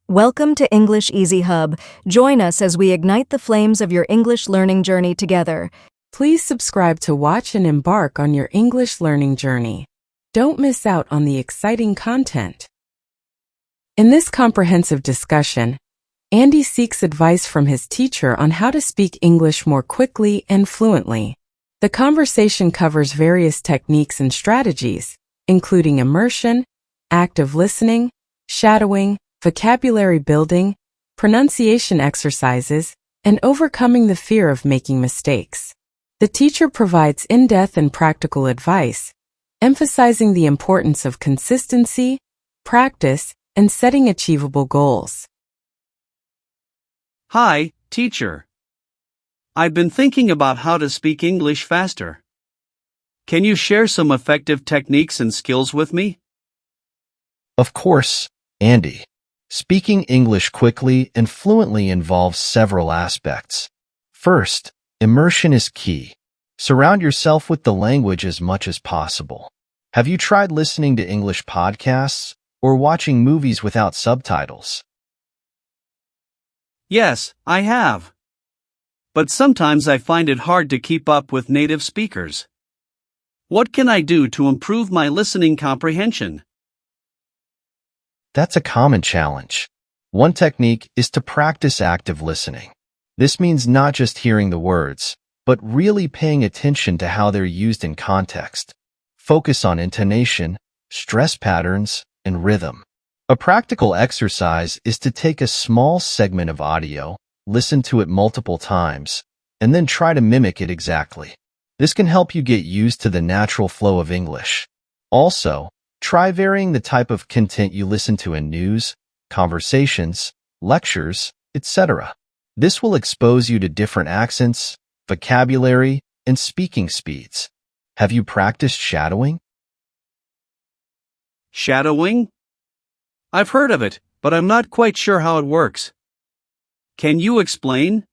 Welcome to English Easy Hub. Join us as we ignite the flames of your English learning journey together. Please subscribe to watch and embark on your English learning journey. Don't miss out on the exciting content. In this comprehensive discussion, Andy seeks advice from his teacher on how to speak English more quickly and fluently. The conversation covers various techniques and strategies, including immersion, active listening, shadowing, vocabulary building, pronunciation exercises, and overcoming the fear of making mistakes. The teacher provides in-depth and practical advice, emphasizing the importance of consistency, practice, and setting achievable goals. Hi, teacher. I've been thinking about how to speak English faster. Can you share some effective techniques and skills with me? Of course, Andy. Speaking English quickly and fluently involves several aspects. First, immersion is key. Surround yourself with the language as much as possible. Have you tried listening to English podcasts or watching movies without subtitles? Yes, I have. But sometimes I find it hard to keep up with native speakers. What can I do to improve my listening comprehension? That's a common challenge. One technique is to practice active listening. This means not just hearing the words, but really paying attention to how they're used in context. Focus on intonation, stress patterns, and rhythm. A practical exercise is to take a small segment of audio, listen to it multiple times, and then try to mimic it exactly. This can help you get used to the natural flow of English. Also, try varying the type of content you listen to in news, conversations, lectures, etc. This will expose you to different accents, vocabulary, and speaking speeds. Have you practiced shadowing? Shadowing? I've heard of it, but I'm not quite sure how it works. Can you explain?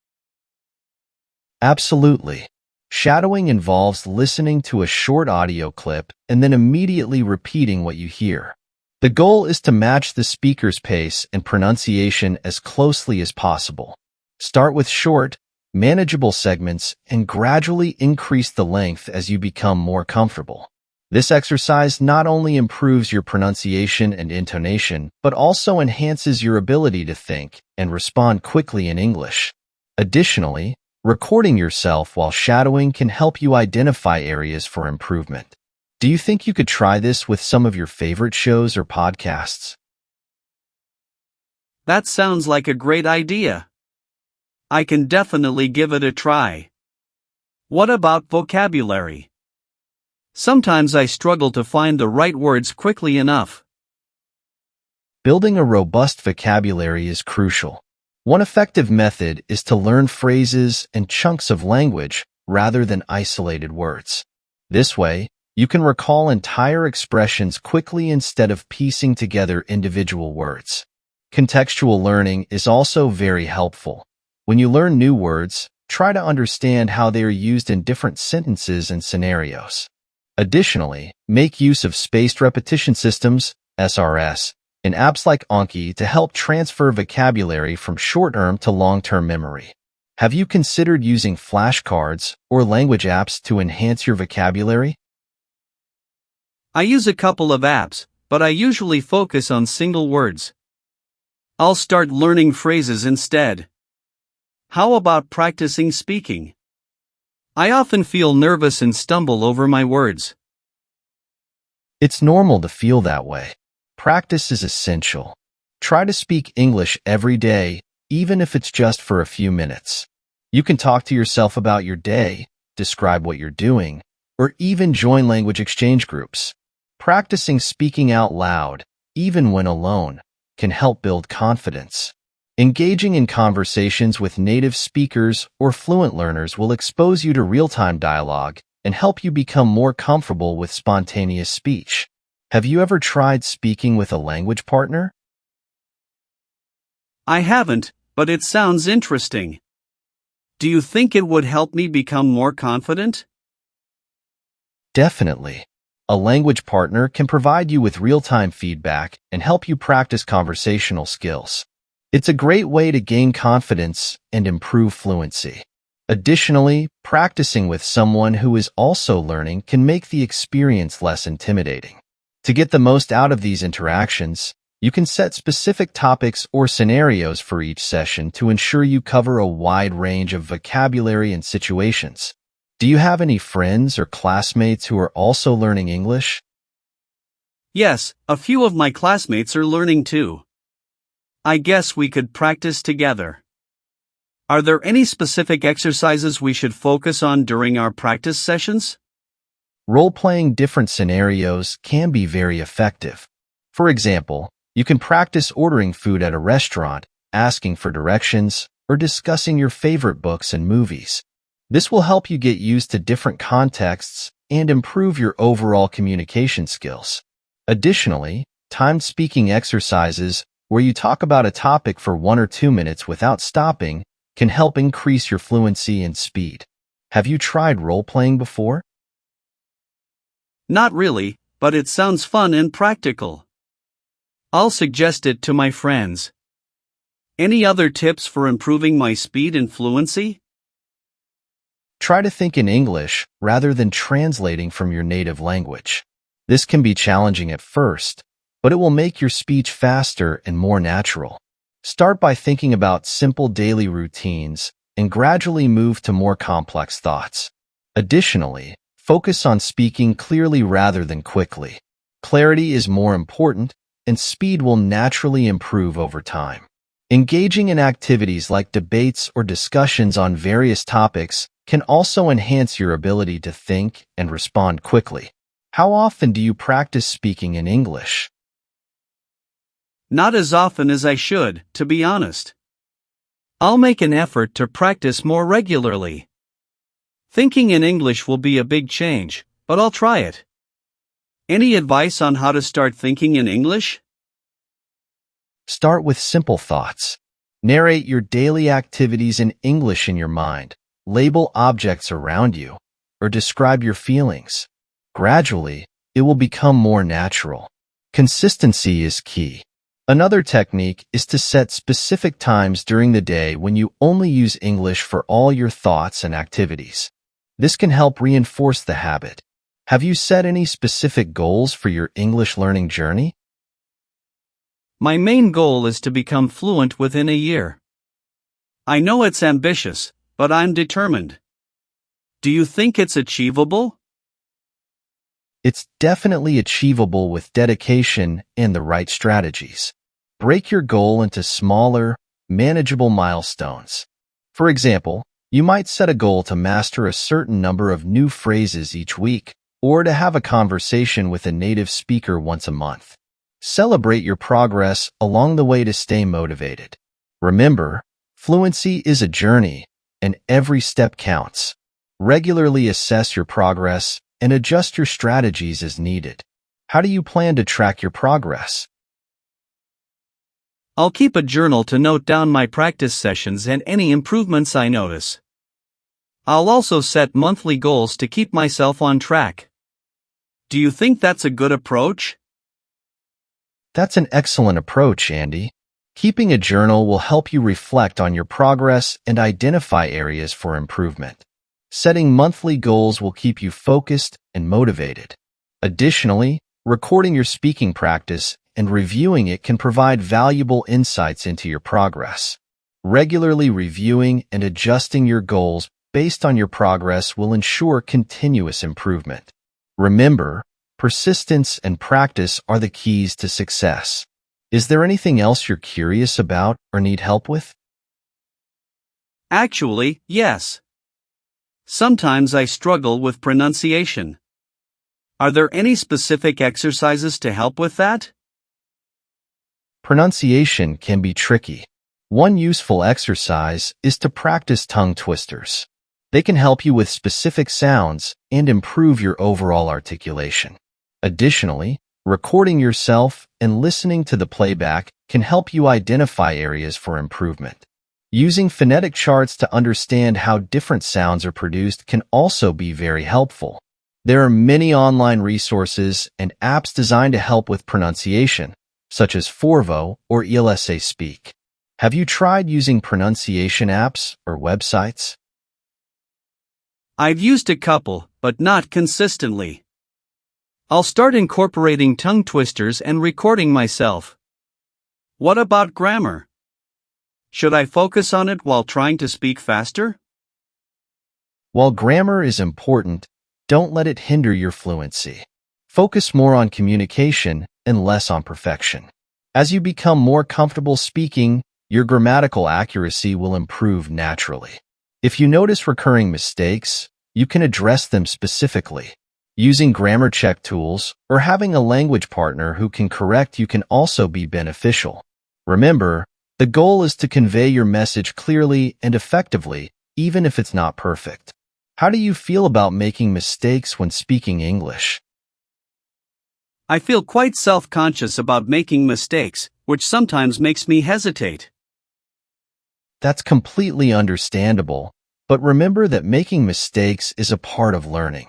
Absolutely. Shadowing involves listening to a short audio clip and then immediately repeating what you hear. The goal is to match the speaker's pace and pronunciation as closely as possible. Start with short, manageable segments and gradually increase the length as you become more comfortable. This exercise not only improves your pronunciation and intonation, but also enhances your ability to think and respond quickly in English. Additionally, recording yourself while shadowing can help you identify areas for improvement. Do you think you could try this with some of your favorite shows or podcasts? That sounds like a great idea. I can definitely give it a try. What about vocabulary? Sometimes I struggle to find the right words quickly enough. Building a robust vocabulary is crucial. One effective method is to learn phrases and chunks of language rather than isolated words. This way, you can recall entire expressions quickly instead of piecing together individual words. Contextual learning is also very helpful. When you learn new words, try to understand how they are used in different sentences and scenarios. Additionally, make use of spaced repetition systems, SRS, in apps like Anki to help transfer vocabulary from short-term to long-term memory. Have you considered using flashcards or language apps to enhance your vocabulary? I use a couple of apps, but I usually focus on single words. I'll start learning phrases instead. How about practicing speaking? I often feel nervous and stumble over my words. It's normal to feel that way. Practice is essential. Try to speak English every day, even if it's just for a few minutes. You can talk to yourself about your day, describe what you're doing, or even join language exchange groups. Practicing speaking out loud, even when alone, can help build confidence. Engaging in conversations with native speakers or fluent learners will expose you to real-time dialogue and help you become more comfortable with spontaneous speech. Have you ever tried speaking with a language partner? I haven't, but it sounds interesting. Do you think it would help me become more confident? Definitely. A language partner can provide you with real-time feedback and help you practice conversational skills. It's a great way to gain confidence and improve fluency. Additionally, practicing with someone who is also learning can make the experience less intimidating. To get the most out of these interactions, you can set specific topics or scenarios for each session to ensure you cover a wide range of vocabulary and situations. Do you have any friends or classmates who are also learning English? Yes, a few of my classmates are learning too. I guess we could practice together. Are there any specific exercises we should focus on during our practice sessions? Role-playing different scenarios can be very effective. For example, you can practice ordering food at a restaurant, asking for directions, or discussing your favorite books and movies. This will help you get used to different contexts and improve your overall communication skills. Additionally, timed speaking exercises where you talk about a topic for 1 or 2 minutes without stopping can help increase your fluency and speed. Have you tried role-playing before? Not really, but it sounds fun and practical. I'll suggest it to my friends. Any other tips for improving my speed and fluency? Try to think in English rather than translating from your native language. This can be challenging at first, but it will make your speech faster and more natural. Start by thinking about simple daily routines and gradually move to more complex thoughts. Additionally, focus on speaking clearly rather than quickly. Clarity is more important, and speed will naturally improve over time. Engaging in activities like debates or discussions on various topics can also enhance your ability to think and respond quickly. How often do you practice speaking in English? Not as often as I should, to be honest. I'll make an effort to practice more regularly. Thinking in English will be a big change, but I'll try it. Any advice on how to start thinking in English? Start with simple thoughts. Narrate your daily activities in English in your mind. Label objects around you, or describe your feelings. Gradually, it will become more natural. Consistency is key. Another technique is to set specific times during the day when you only use English for all your thoughts and activities. This can help reinforce the habit. Have you set any specific goals for your English learning journey? My main goal is to become fluent within a year. I know it's ambitious, but I'm determined. Do you think it's achievable? It's definitely achievable with dedication and the right strategies. Break your goal into smaller, manageable milestones. For example, you might set a goal to master a certain number of new phrases each week, or to have a conversation with a native speaker once a month. Celebrate your progress along the way to stay motivated. Remember, fluency is a journey, and every step counts. Regularly assess your progress and adjust your strategies as needed. How do you plan to track your progress? I'll keep a journal to note down my practice sessions and any improvements I notice. I'll also set monthly goals to keep myself on track. Do you think that's a good approach? That's an excellent approach, Andy. Keeping a journal will help you reflect on your progress and identify areas for improvement. Setting monthly goals will keep you focused and motivated. Additionally, recording your speaking practice and reviewing it can provide valuable insights into your progress. Regularly reviewing and adjusting your goals based on your progress will ensure continuous improvement. Remember, persistence and practice are the keys to success. Is there anything else you're curious about or need help with? Actually, yes. Sometimes I struggle with pronunciation. Are there any specific exercises to help with that? Pronunciation can be tricky. One useful exercise is to practice tongue twisters. They can help you with specific sounds and improve your overall articulation. Additionally, recording yourself and listening to the playback can help you identify areas for improvement. Using phonetic charts to understand how different sounds are produced can also be very helpful. There are many online resources and apps designed to help with pronunciation, such as Forvo or ELSA Speak. Have you tried using pronunciation apps or websites? I've used a couple, but not consistently. I'll start incorporating tongue twisters and recording myself. What about grammar? Should I focus on it while trying to speak faster? While grammar is important, don't let it hinder your fluency. Focus more on communication and less on perfection. As you become more comfortable speaking, your grammatical accuracy will improve naturally. If you notice recurring mistakes, you can address them specifically. Using grammar check tools or having a language partner who can correct you can also be beneficial. Remember, the goal is to convey your message clearly and effectively, even if it's not perfect. How do you feel about making mistakes when speaking English? I feel quite self-conscious about making mistakes, which sometimes makes me hesitate. That's completely understandable, but remember that making mistakes is a part of learning.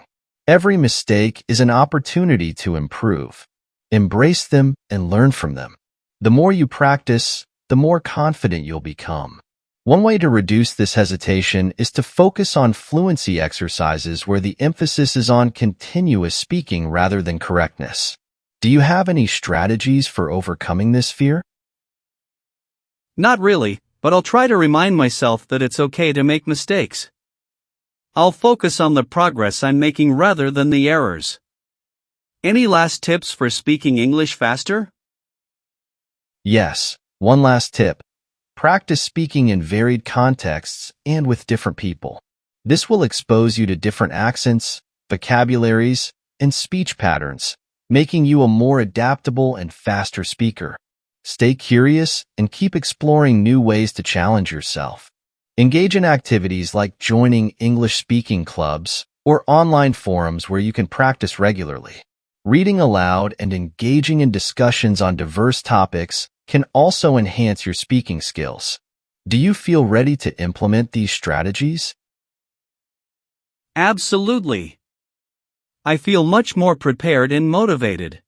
Every mistake is an opportunity to improve. Embrace them and learn from them. The more you practice, the more confident you'll become. One way to reduce this hesitation is to focus on fluency exercises where the emphasis is on continuous speaking rather than correctness. Do you have any strategies for overcoming this fear? Not really, but I'll try to remind myself that it's okay to make mistakes. I'll focus on the progress I'm making rather than the errors. Any last tips for speaking English faster? Yes, one last tip. Practice speaking in varied contexts and with different people. This will expose you to different accents, vocabularies, and speech patterns, making you a more adaptable and faster speaker. Stay curious and keep exploring new ways to challenge yourself. Engage in activities like joining English speaking clubs or online forums where you can practice regularly. Reading aloud and engaging in discussions on diverse topics can also enhance your speaking skills. Do you feel ready to implement these strategies? Absolutely. I feel much more prepared and motivated.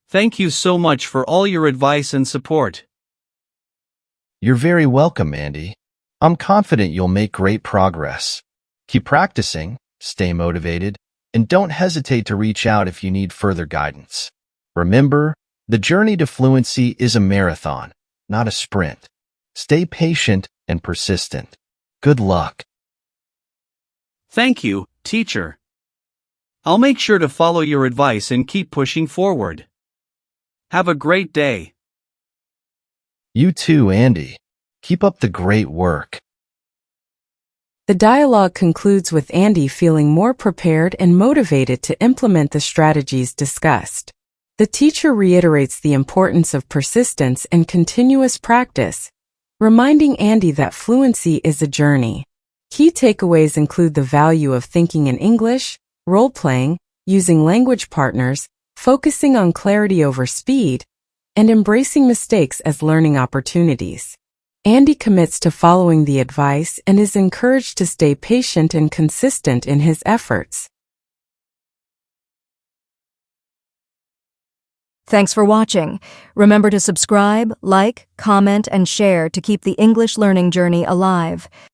Thank you so much for all your advice and support. You're very welcome, Andy. I'm confident you'll make great progress. Keep practicing, stay motivated, and don't hesitate to reach out if you need further guidance. Remember, the journey to fluency is a marathon, not a sprint. Stay patient and persistent. Good luck. Thank you, teacher. I'll make sure to follow your advice and keep pushing forward. Have a great day. You too, Andy. Keep up the great work. The dialogue concludes with Andy feeling more prepared and motivated to implement the strategies discussed. The teacher reiterates the importance of persistence and continuous practice, reminding Andy that fluency is a journey. Key takeaways include the value of thinking in English, role-playing, using language partners, focusing on clarity over speed, and embracing mistakes as learning opportunities. Andy commits to following the advice and is encouraged to stay patient and consistent in his efforts. Thanks for watching. Remember to subscribe, like, comment, and share to keep the English learning journey alive.